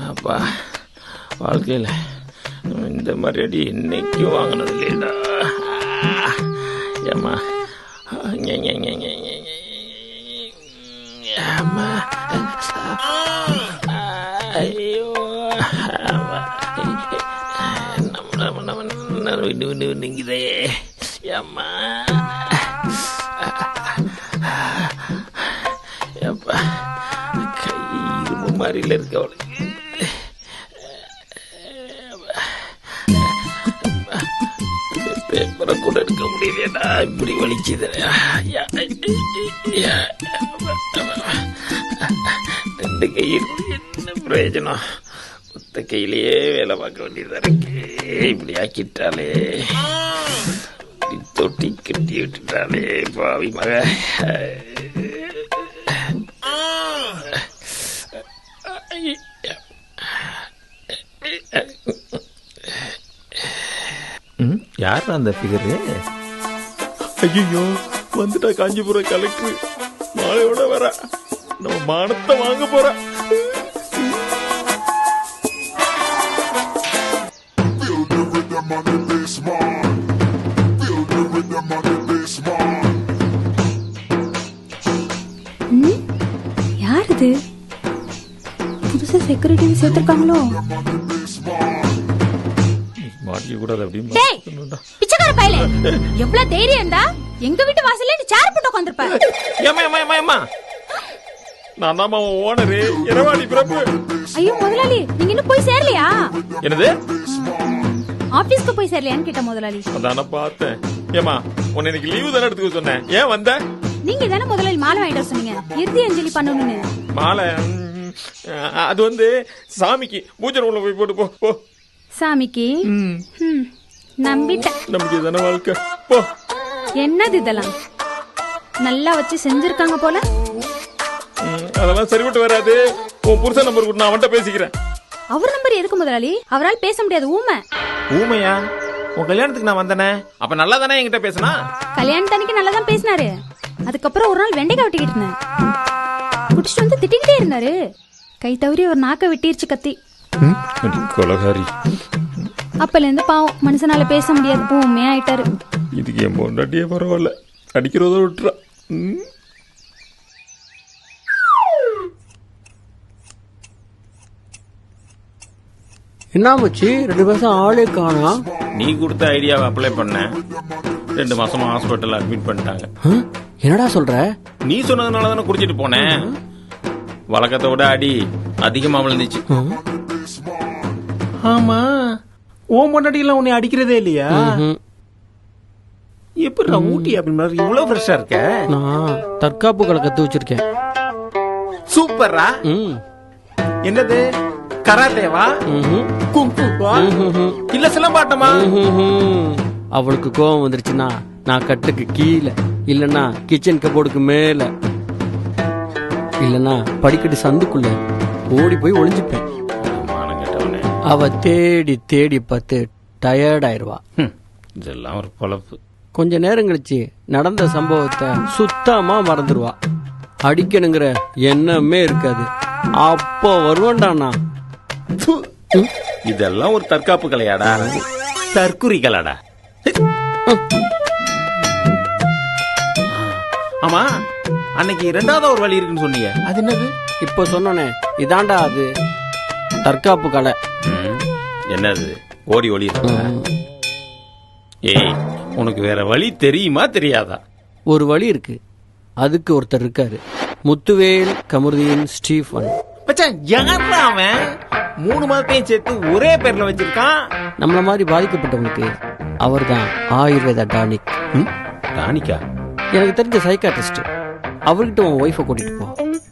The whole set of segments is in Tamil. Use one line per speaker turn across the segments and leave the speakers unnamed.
அப்பா வாழ்க்கையில் இந்த மாதிரி அடி என்னைக்கும் வாங்கினது இல்லைடா. ஏம்மா அம்மா ஐயோ நீங்குதே அம்மா அப்பா கை இரும்பு மாதிரில இருக்க அவளுக்கு. பேப்பரை கூட எடுக்க முடியலடா, இப்படி வலிக்குது. ரெண்டு கை என்ன பிரயோஜனம், ஒத்த கையிலேயே வேலை பார்க்க வேண்டியதா இருக்கு. இப்படி ஆக்கிட்டாலே, தொட்டி கட்டி விட்டுட்டாலே பாவி மக. யார் அந்த ஃபிகரு? ஐயோ வந்துட்டா காஞ்சிபுரம் கலெக்டர். மாலையோட வர நம்ம மானத்தை வாங்க போற.
யார் இது? புதுசா செக்யூரிட்டி சேர்த்திருக்காங்களோ?
பிச்சைக்கார பயலே, எவ்வளவு தைரியம் இருந்தா எங்க வீட்டு வாசல்ல நீ சேர் போட்டு உட்கார்ந்திருப்ப.
நான் தான் ஓனரு, இரவாடி பிரபு.
ஐயோ முதலாளி, நீங்க இன்னும் போய் சேரலையா?
என்னது?
ஆபீஸ்க்கு போய் சேரலையான்னு கேட்ட முதலாளி.
அதான பார்த்தேன். ஏமா உன்னை இன்னைக்கு லீவு தானே எடுத்துக்க சொன்னேன், ஏன் வந்த?
நீங்க தானே முதலாளி மாலை வாங்கிட்டு சொன்னீங்க, இறுதி அஞ்சலி பண்ணணும்னு.
மாலை அது வந்து சாமிக்கு பூஜை ரூம்ல போய் போட்டு போ. போ
சாமிக்கு நம்பிட்டேன்.
நமக்கு தானே வாழ்க்கை. போ.
என்னது இதெல்லாம் நல்லா வச்சு செஞ்சிருக்காங்க போல.
அதெல்லாம் சரிபட்டு வராது. உன் புருஷன் நம்பர் நான் அவன்கிட்ட பேசிக்கிறேன்.
அவர் நம்பர் எதுக்கு முதலாளி? அவரால் பேச முடியாது, ஊமை.
ஊமையா? உன் கல்யாணத்துக்கு நான் வந்தனே, அப்ப நல்லா தானே என்கிட்ட பேசினா?
கல்யாணத்தன்னைக்கு நல்லா தான் பேசினாரு. அதுக்கப்புறம் ஒரு நாள் வெண்டைக்காய் வெட்டிக்கிட்டு இருந்தேன். குடிச்சிட்டு வந்து திட்டிக்கிட்டே இருந்தாரு. கை தவறி ஒரு நாக்க வெட்டிருச்சு கத்தி.
கொலகாரி.
அப்பல இருந்து பாவம் மனுஷனால பேச முடியாது, ஊமையா ஆயிட்டாரு.
இதுக்கு என் பொண்டாட்டியே பரவாயில்ல, அடிக்கிறதோ விட்டுறா.
என்ன மச்சி 2 மாசம் ஆளே காணா?
நீ கொடுத்த ஐடியாவை அப்ளை பண்ண, 2 மாசமா ஹாஸ்பிட்டல் அட்மிட் பண்ணிட்டாங்க.
என்னடா சொல்ற?
நீ சொன்னதுனால தானே குடிச்சிட்டு போனேன். வழக்கத்தை விட அடி அதிகமா விழுந்துச்சு. ஆமா, ஓம் பொண்டாட்டிலாம் உன்னை அடிக்கிறதே இல்லையா? எப்படி ஊட்டி அப்படின்னு இவ்வளவு ஃப்ரெஷ்ஷா இருக்க?
நான் தற்காப்பு கலை கத்து வச்சிருக்கேன்.
சூப்பரா. என்னது, கராத்தேவா, குங்குவா, இல்ல சிலம்பாட்டமா?
அவளுக்கு கோவம் வந்துருச்சுன்னா நான் கட்டுக்கு கீழே, இல்லன்னா கிச்சன் கபோர்டுக்கு மேல, இல்லன்னா படிக்கட்டு சந்துக்குள்ள ஓடி போய் ஒளிஞ்சுப்பேன். அவ தேடி தேடி பார்த்து டயர்ட் ஆயிருவா.
இதெல்லாம் ஒரு பொழப்பு.
கொஞ்ச நேரம் கழிச்சு நடந்த சம்பவத்தை சுத்தமா மறந்துடுவா. அடிக்கணுங்கிற எண்ணமே இருக்காது. அப்போ வருவான்டானா.
இதெல்லாம் ஒரு தற்காப்பு கலையாடா, தற்குறி கலையாடா. ஆமா, அன்னைக்கு 2வது ஒரு வழி இருக்குன்னு சொன்னீங்க, அது என்னது?
இப்ப சொன்னனே, இதாண்டா அது தற்காப்பு கலை.
என்னது? ஓடி ஓடி இருக்க? ஏய், உனக்கு வேற வழி தெரியுமா தெரியாதா?
ஒரு வழி இருக்கு, அதுக்கு ஒருத்தர் இருக்காரு. முத்துவேல் கமருதீன் ஸ்டீஃபன்.
யாரா அவன்? 3 மதத்தையும் சேர்த்து ஒரே பேர்ல வச்சிருக்கான்.
நம்மள மாதிரி பாதிக்கப்பட்டவனுக்கு அவர் தான் ஆயுர்வேதா டானிக்.
டானிக்கா?
எனக்கு தெரிஞ்ச சைக்காட்ரிஸ்ட். அவர்கிட்ட உன் ஒய்ஃபை கூட்டிட்டு போ.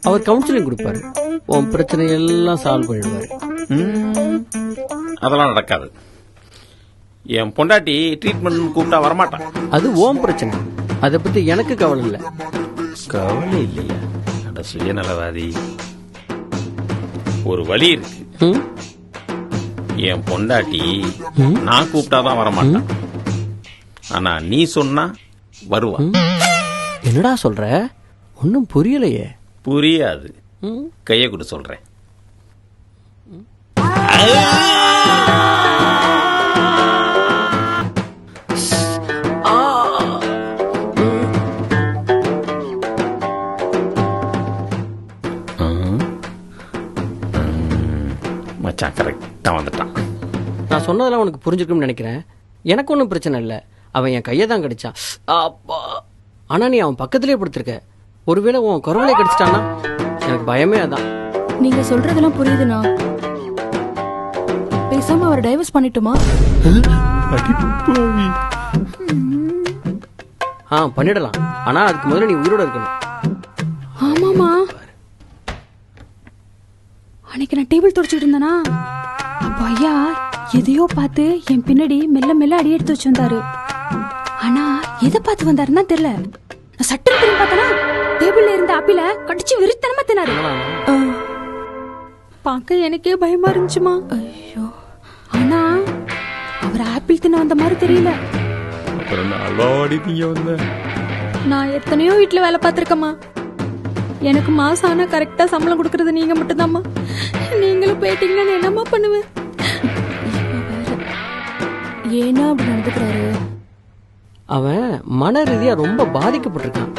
அவர் கவுன்சிலிங் கொடுப்பாரு. உன் பிரச்சனை எல்லாம் சால்வ் பண்ணிடுவாரு.
அதெல்லாம் நடக்காது. என் பொண்டாட்டி ட்ரீட்மெண்ட் கூப்பிட்டா வரமாட்டான்.
அது ஓம் பிரச்சனை. அதை பத்தி எனக்கு கவலை இல்லை.
கவலை இல்லையா? அட சுயநலவாதி. ஒரு வழி இருக்கு. என் பொண்டாட்டி நான் கூப்பிட்டாதான் வரமாட்டான். ஆனா நீ சொன்னா வருவா.
என்னடா சொல்ற? ஒன்னும் புரியலையே.
புரியாது. கைய கூட சொல்றேன். மச்சான் கரெக்டா வந்துட்டான்.
நான் சொன்னதெல்லாம் உனக்கு புரிஞ்சிருக்கும்னு நினைக்கிறேன். எனக்கு ஒன்றும் பிரச்சனை இல்லை. அவன் என் கையை தான் கடிச்சான். அப்பா, ஆனா நீ அவன் பக்கத்திலே படுத்திருக்க. ஒருவேளை உன் குரவலை கடிச்சிட்டான்னா? எனக்கு பயமே அதான்.
நீங்க சொல்றதெல்லாம் புரியுதுண்ணா. பேசாம அவரை டைவர்ஸ் பண்ணிட்டுமா?
பண்ணிடலாம். ஆனா அதுக்கு முதல்ல நீ உயிரோட இருக்கணும்.
ஆமாமா, அன்னைக்கு நான் டேபிள் தொடச்சிட்டு இருந்தேனா, அப்போ ஐயா எதையோ பார்த்து என் பின்னாடி மெல்ல மெல்ல அடி எடுத்து வச்சு வந்தாரு. ஆனா எதை பார்த்து வந்தாருன்னா தெரியல. நான் சட்டம் திரும்பி பார்த்தனா டேபிள்ல இருந்த ஆப்பிள கடிச்சு விருத்தனமா தின்னாரு. பார்க்க எனக்கே பயமா இருந்துச்சுமா. ஐயோ, ஆனா அவர் ஆப்பிள் தின்ன வந்த மாதிரி தெரியல. நான் எத்தனையோ வீட்டுல வேலை பார்த்திருக்கேம்மா. எனக்கு மாசம் ஆனா கரெக்டா சம்பளம் கொடுக்கறது நீங்க மட்டும்தாம்மா. நீங்களும் போயிட்டீங்கன்னா என்னம்மா பண்ணுவேன்?
ஏன்னா அப்படி நடந்துக்கிறாரு?
அவன் மன ரீதியா ரொம்ப பாதிக்கப்பட்டிருக்கான்.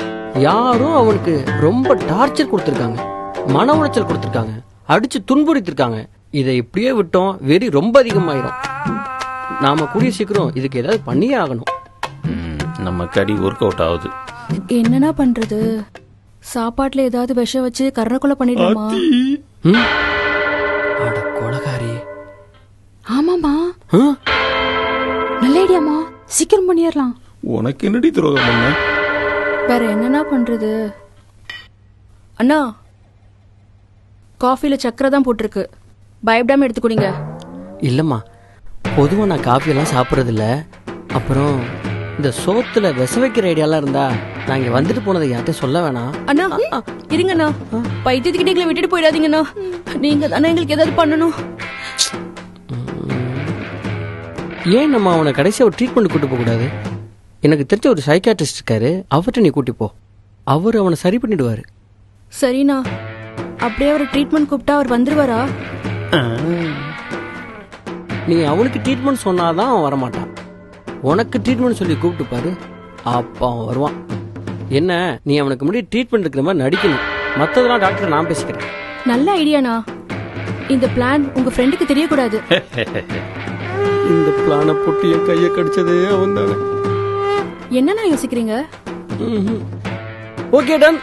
யாரும் அவனுக்கு ரொம்ப டார்ச்சர் கொடுத்திருக்காங்க, மன உளைச்சல் கொடுத்திருக்காங்க, அடிச்சு துன்புறுத்திருக்காங்க. இதை இப்படியே விட்டோம் வெறி ரொம்ப அதிகமாயிரும். நாம கூடிய சீக்கிரம் இதுக்கு ஏதாவது பண்ணியே ஆகணும்.
நம்ம கடி ஒர்க் அவுட் ஆகுது.
என்னன்னா பண்றது? சாப்பாட்டுல ஏதாவது விஷம் வச்சு கருணை பண்ணிடுமா?
அட கொலகாரி.
ஆமாமா, நல்ல ஐடியாமா. சீக்கிரம் பண்ணிடலாம்.
உனக்கு என்னடி துரோகம் பண்ண?
வேற என்னன்னா பண்றது? அண்ணா, காஃபில சக்கரை தான் போட்டிருக்கு, பயப்படாம எடுத்து குடிங்க.
இல்லம்மா, பொதுவா நான் காஃபி எல்லாம் சாப்பிட்றது இல்ல. அப்புறம் இந்த சோத்துல விச வைக்கிற ஐடியாலாம் இருந்தா நான் இங்க வந்துட்டு போனதை யார்கிட்ட சொல்ல வேணாம்.
அண்ணா இருங்கண்ணா, பைத்தியத்துக்கிட்ட எங்களை விட்டுட்டு போயிடாதீங்கண்ணா. நீங்க தானே எங்களுக்கு ஏதாவது பண்ணணும்.
ஏன் நம்ம அவனை கடைசியா ஒரு ட்ரீட்மெண்ட் கூட்டு போக கூடாது? எனக்கு தெரிஞ்ச ஒரு சைக்காட்ரிஸ்ட் இருக்காரு, அவர்கிட்ட நீ கூட்டி போ. அவர் அவனை சரி பண்ணிடுவாரு.
சரிண்ணா, அப்படியே அவர் ட்ரீட்மெண்ட் கூப்பிட்டா அவர் வந்துருவாரா?
நீ அவனுக்கு ட்ரீட்மெண்ட் சொன்னாதான் அவன் வரமாட்டான். உனக்கு ட்ரீட்மெண்ட் சொல்லி கூப்பிட்டு பாரு, அப்ப அவன் வருவான். என்ன, நீ அவனுக்கு முன்னாடி ட்ரீட்மெண்ட் இருக்கிற மாதிரி நடிக்கணும். மற்றதெல்லாம் டாக்டர் நான் பேசிக்கிறேன்.
நல்ல ஐடியாண்ணா. இந்த பிளான் உங்க ஃப்ரெண்டுக்கு தெரியக்கூடாது.
இந்த பிளானை போட்டு என் கையை கடிச்சதே அவன் தானே.
என்னண்ணா யோசிக்கிறீங்க?
Okay, done.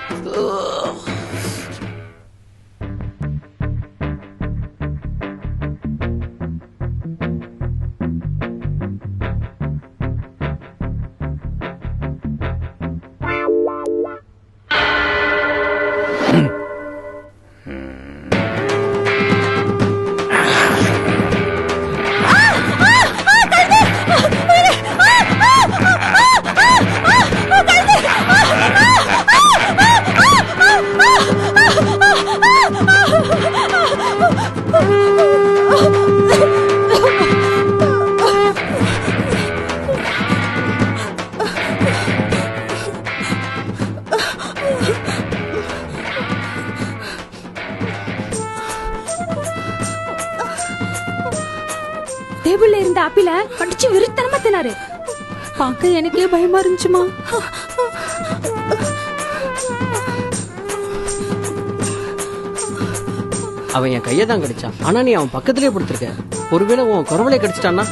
டேபிள்ல இருந்த ஆப்பிள கடிச்சு விருத்தனமா தின்னாரு. பார்க்க எனக்கே பயமா இருந்துச்சுமா.
அவன் என் கையை தான் கடிச்சான். ஆனா நீ அவன் பக்கத்திலே படுத்திருக்க. ஒருவேளை உன் குரவலை கடிச்சிட்டான்னா?